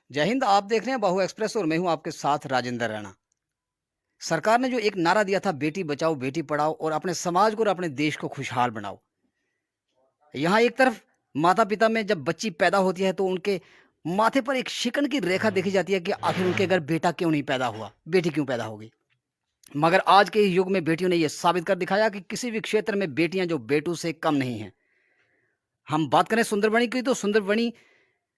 जय हिंद। आप देख रहे हैं बाहु एक्सप्रेस और मैं हूं आपके साथ राजेंद्र राणा। सरकार ने जो एक नारा दिया था, बेटी बचाओ बेटी पढ़ाओ और अपने समाज को और अपने देश को खुशहाल बनाओ। यहाँ एक तरफ माता पिता में जब बच्ची पैदा होती है तो उनके माथे पर एक शिकन की रेखा देखी जाती है कि आखिर उनके घर बेटा क्यों नहीं पैदा हुआ, बेटी क्यों पैदा होगी। मगर आज के युग में बेटियों ने यह साबित कर दिखाया कि किसी भी क्षेत्र में बेटियां जो बेटों से कम नहीं हैं। हम बात करें सुंदरबनी की, तो सुंदरबनी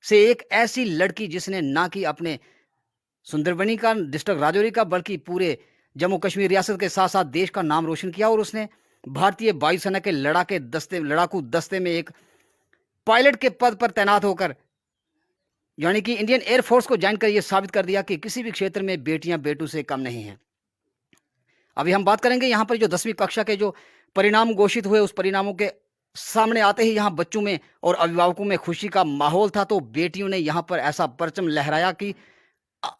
से एक ऐसी लड़की जिसने ना कि अपने सुंदरबनी का, डिस्ट्रिक्ट राजौरी का, बल्कि पूरे जम्मू कश्मीर रियासत के साथ साथ देश का नाम रोशन किया। और उसने भारतीय वायुसेना के लड़ाकू दस्ते में एक पायलट के पद पर तैनात होकर, यानी कि इंडियन एयरफोर्स को ज्वाइन कर, यह साबित कर दिया कि किसी भी क्षेत्र में बेटियां बेटों से कम नहीं हैं। अभी हम बात करेंगे यहाँ पर जो 10वीं कक्षा के जो परिणाम घोषित हुए, उस परिणामों के सामने आते ही यहाँ बच्चों में और अभिभावकों में खुशी का माहौल था। तो बेटियों ने यहाँ पर ऐसा परचम लहराया कि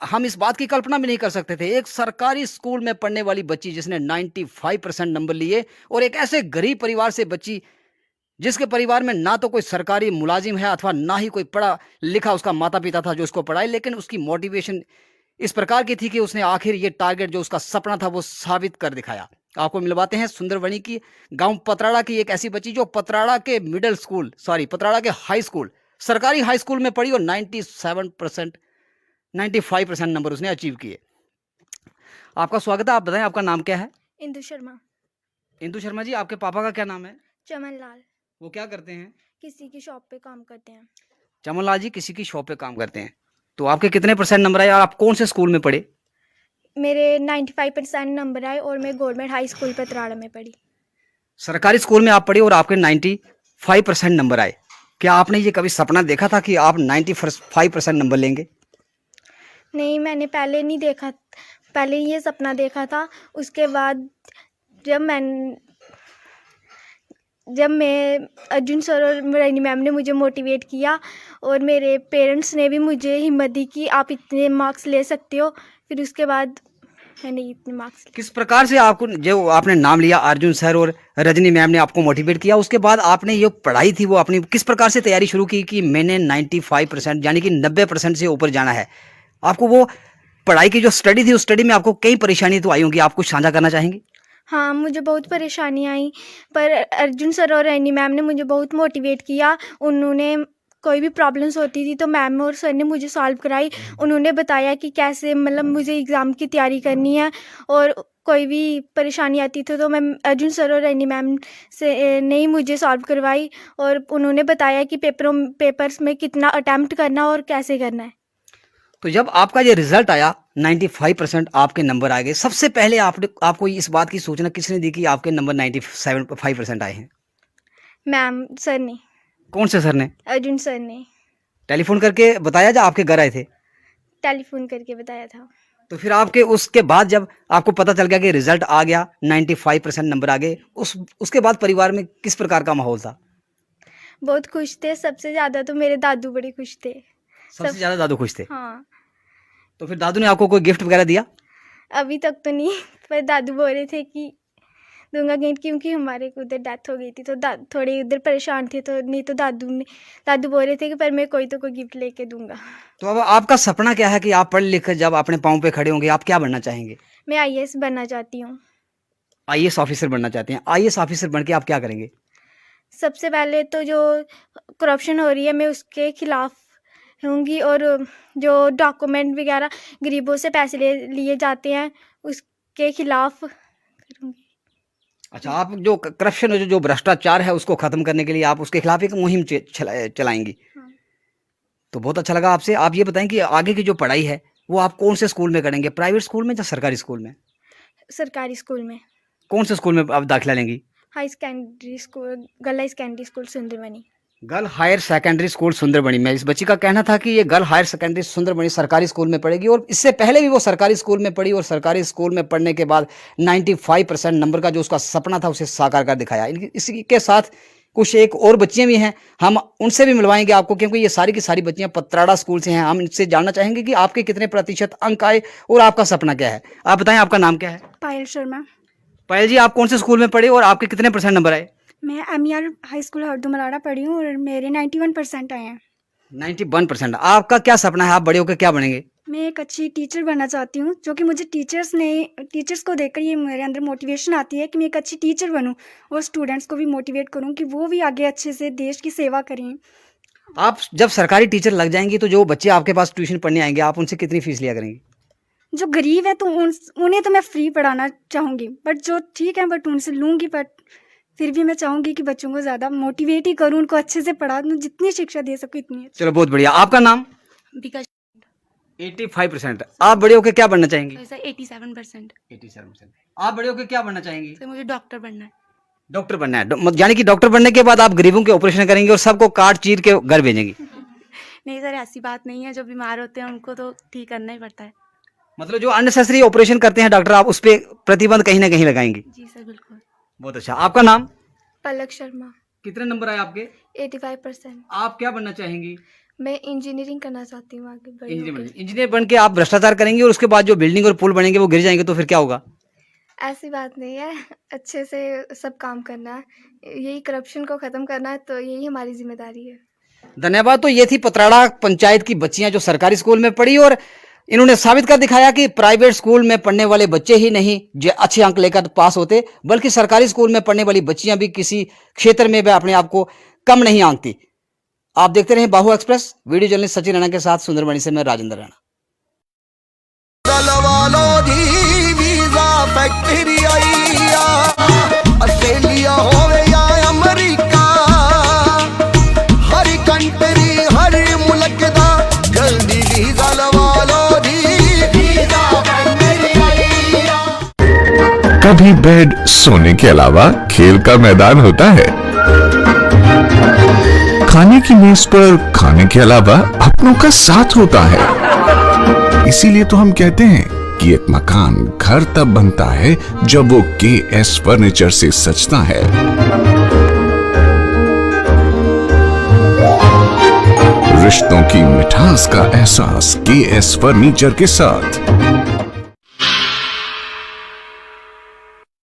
हम इस बात की कल्पना भी नहीं कर सकते थे। एक सरकारी स्कूल में पढ़ने वाली बच्ची जिसने 95% नंबर लिए, और एक ऐसे गरीब परिवार से बच्ची जिसके परिवार में ना तो कोई सरकारी मुलाजिम है अथवा ना ही कोई पढ़ा लिखा उसका माता पिता था जो उसको पढ़ाए, लेकिन उसकी मोटिवेशन इस प्रकार की थी कि उसने आखिर ये टारगेट जो उसका सपना था वो साबित कर दिखाया। आपको मिलवाते हैं सुंदरबनी की गांव पतराड़ा की एक ऐसी बच्ची जो पतराड़ा के पतराड़ा के हाई स्कूल, सरकारी हाई स्कूल में पढ़ी और 95% नंबर उसने अचीव किए। आपका स्वागत है। आप बताएं आपका नाम क्या है? इंदु शर्मा। इंदु शर्मा जी, आपके पापा का क्या नाम है? चमन लाल। वो क्या करते हैं? किसी की शॉप पे काम करते हैं। चमन लाल जी किसी की शॉप पे काम करते हैं। तो आपके कितने परसेंट नंबर आए और आप कौन से स्कूल में पढ़े? मेरे 95% नंबर आए और मैं गवर्नमेंट हाई स्कूल पतराड़ा में पढ़ी। सरकारी स्कूल में आप पढ़ी और आपके 95% नंबर आए। क्या आपने ये कभी सपना देखा था कि आप 95% नंबर लेंगे? नहीं, मैंने पहले नहीं देखा। पहले ये सपना देखा था। उसके बाद जब मैं अर्जुन सर और रैनी मैम ने मुझे मोटिवेट किया और मेरे पेरेंट्स ने भी मुझे हिम्मत दी कि आप इतने मार्क्स ले सकते हो, फिर उसके बाद मैंने इतने मार्क्स लिए। किस प्रकार से आपको, जो आपने नाम लिया अर्जुन सर और रजनी मैम ने आपको मोटिवेट किया, उसके बाद आपने ये पढ़ाई थी वो अपनी किस प्रकार से तैयारी शुरू की कि मैंने 95% यानी कि 90% से ऊपर जाना है? आपको वो पढ़ाई की जो स्टडी थी उस स्टडी में आपको कई परेशानी तो आई होंगी, आप कुछ साझा करना चाहेंगे? हाँ, मुझे बहुत परेशानी आई, पर अर्जुन सर और रैनी मैम ने मुझे बहुत मोटिवेट किया। उन्होंने कोई भी प्रॉब्लम्स होती थी तो मैम और सर ने मुझे सॉल्व कराई। उन्होंने बताया कि कैसे मतलब मुझे एग्ज़ाम की तैयारी करनी है, और कोई भी परेशानी आती थी तो मैं अर्जुन सर और रैनी मैम से ने ही मुझे सॉल्व करवाई, और उन्होंने बताया कि पेपर्स में कितना अटैम्प्ट करना और कैसे करना है। तो जब आपका ये रिजल्ट आया, 95% आपके नंबर आ गए, सबसे पहले आपको इस बात की सूचना किसने दी कि आपके नंबर 95% आए हैं? मैम सर ने। कौन से सर ने? अर्जुन सर ने टेलीफोन करके बताया या आपके घर आए थे? टेलीफोन करके बताया था। तो फिर आपके उसके बाद जब आपको पता चल गया कि रिजल्ट आ गया, 95% नंबर आ गए, उसके बाद परिवार में किस प्रकार का माहौल था? बहुत खुश थे। सबसे ज़्यादा तो मेरे दादू बड़े खुश थे। सबसे ज्यादा दादू खुश थे? हाँ। तो फिर दादू ने आपको कोई गिफ्ट वगैरह दिया? अभी तक तो नहीं, पर दादू बोल रहे थे कि दूंगा गिफ्ट, क्योंकि हमारे को उधर डेथ हो गई थी तो थोड़े उधर परेशान थे, तो नहीं तो दादू बोल रहे थे कि पर मैं कोई तो कोई गिफ्ट लेके दूंगा। तो अब आपका सपना क्या है कि आप पढ़ लिख कर जब अपने पाँव पे खड़े होंगे आप क्या बनना चाहेंगे? मैं आईएएस बनना चाहती हूँ। आईएएस ऑफिसर बनना चाहते हैं। आईएएस ऑफिसर बन के आप क्या करेंगे? सबसे पहले तो जो करप्शन हो रही है मैं उसके खिलाफ होंगी, और जो डॉक्यूमेंट वगैरह गरीबों से पैसे लिए जाते हैं उसके खिलाफ करूँगी। अच्छा, आप जो करप्शन, जो भ्रष्टाचार है उसको खत्म करने के लिए आप उसके खिलाफ एक मुहिम चलाएंगी। हाँ। तो बहुत अच्छा लगा आपसे। आप ये बताएं कि आगे की जो पढ़ाई है वो आप कौन से स्कूल में करेंगे, प्राइवेट स्कूल में या सरकारी स्कूल में? सरकारी स्कूल में। कौन से स्कूल में आप दाखिला लेंगी? High secondary school, girl high secondary school Sundarbani. Girl higher secondary school Sundarbani में इस बच्ची का कहना था कि ये गर्ल हायर सेकेंडरी सुंदरबनी सरकारी स्कूल में पढ़ेगी, और इससे पहले भी वो सरकारी स्कूल में पढ़ी और सरकारी स्कूल में पढ़ने के बाद 95% नंबर का जो उसका सपना था उसे साकार कर दिखाया। इसी के साथ कुछ एक और बच्चियां भी हैं, हम उनसे भी मिलवाएंगे आपको, क्योंकि ये सारी की सारी बच्चियां पतराड़ा स्कूल से हैं। हम इनसे जानना चाहेंगे कि आपके कितने प्रतिशत अंक आए और आपका सपना क्या है। आप बताएं आपका नाम क्या है? पायल शर्मा। पायल जी, आप कौन से स्कूल में पढ़े और आपके कितने % नंबर आए? मैं एमईआर हाई स्कूल हरदो मलाड़ा पढ़ी हूँ और मेरे 91% आए हैं। 91%। आपका क्या सपना है, आप बड़े होकर क्या बनेंगे? मैं एक अच्छी टीचर बनना चाहती हूँ, जो कि मुझे टीचर्स को देखकर ये मेरे अंदर मोटिवेशन आती है कि मैं एक अच्छी टीचर बनूँ और स्टूडेंट्स को भी मोटिवेट करूँ कि वो भी आगे अच्छे से देश की सेवा करें। आप जब सरकारी टीचर लग जाएंगी तो जो बच्चे आपके पास ट्यूशन पढ़ने आएंगे, आप उनसे कितनी फीस लिया करेंगी? जो गरीब है तो उन्हें तो मैं फ्री पढ़ाना चाहूँगी, बट जो ठीक है बट उनसे लूँगी, बट फिर भी मैं चाहूँगी कि बच्चों को ज़्यादा मोटिवेट ही करूँ, उनको अच्छे से पढ़ा दूँ, जितनी शिक्षा दे सकूँ इतनी। चलो बहुत बढ़िया। आपका नाम? बिकॉज 85%। आप बड़े होकर क्या बनना चाहेंगी? सर 87%। 87%। आप बड़े होकर क्या बनना चाहेंगी? सर मुझे डॉक्टर बनना है। डॉक्टर बनना है, यानी कि डॉक्टर बनने के बाद आप गरीबों के ऑपरेशन करेंगे और सबको काट चीर के घर भेजेंगी? नहीं सर, ऐसी बात नहीं है, जो बीमार होते हैं उनको तो ठीक करना ही पड़ता है। मतलब जो अननेसेसरी ऑपरेशन करते हैं डॉक्टर, आप उस पर प्रतिबंध कहीं ना कहीं लगाएंगे? जी सर बिल्कुल। बहुत अच्छा। आपका नाम? पलक शर्मा। कितने नंबर आए आपके? 85%। आप क्या बनना चाहेंगी? मैं इंजीनियरिंग करना चाहती हूँ आगे बड़ी होकर। इंजीनियर बन के आप भ्रष्टाचार करेंगे और उसके बाद जो बिल्डिंग और पुल बनेंगे वो गिर जाएंगे, तो फिर क्या होगा? ऐसी बात नहीं है, अच्छे से सब काम करना है, यही करप्शन को ख़त्म करना है, तो यही हमारी जिम्मेदारी है। धन्यवाद। तो ये थी पतराड़ा पंचायत की बच्चियां जो सरकारी स्कूल में पढ़ी और इन्होंने साबित कर दिखाया कि प्राइवेट स्कूल में पढ़ने वाले बच्चे ही नहीं जो अच्छे अंक लेकर पास होते, बल्कि सरकारी स्कूल में पढ़ने वाली बच्चियां भी किसी क्षेत्र में भी अपने आप को कम नहीं आंकती। आप देखते रहे बाहु express. Video journalist Sachin Rana के साथ सुंदरबनी से मैं राजेंद्र राणा। ऑस्ट्रेलिया होवे या अमेरिका, हर कंट्री हर मुल्क दा जल्दी वीजा लवा लो जी, वीजा मेरी आईया। कभी बेड सोने के अलावा खेल का मैदान होता है, खाने की मेज पर खाने के अलावा अपनों का साथ होता है। इसीलिए तो हम कहते हैं कि एक मकान घर तब बनता है जब वो KS फर्नीचर से सजता है। रिश्तों की मिठास का एहसास KS फर्नीचर के साथ।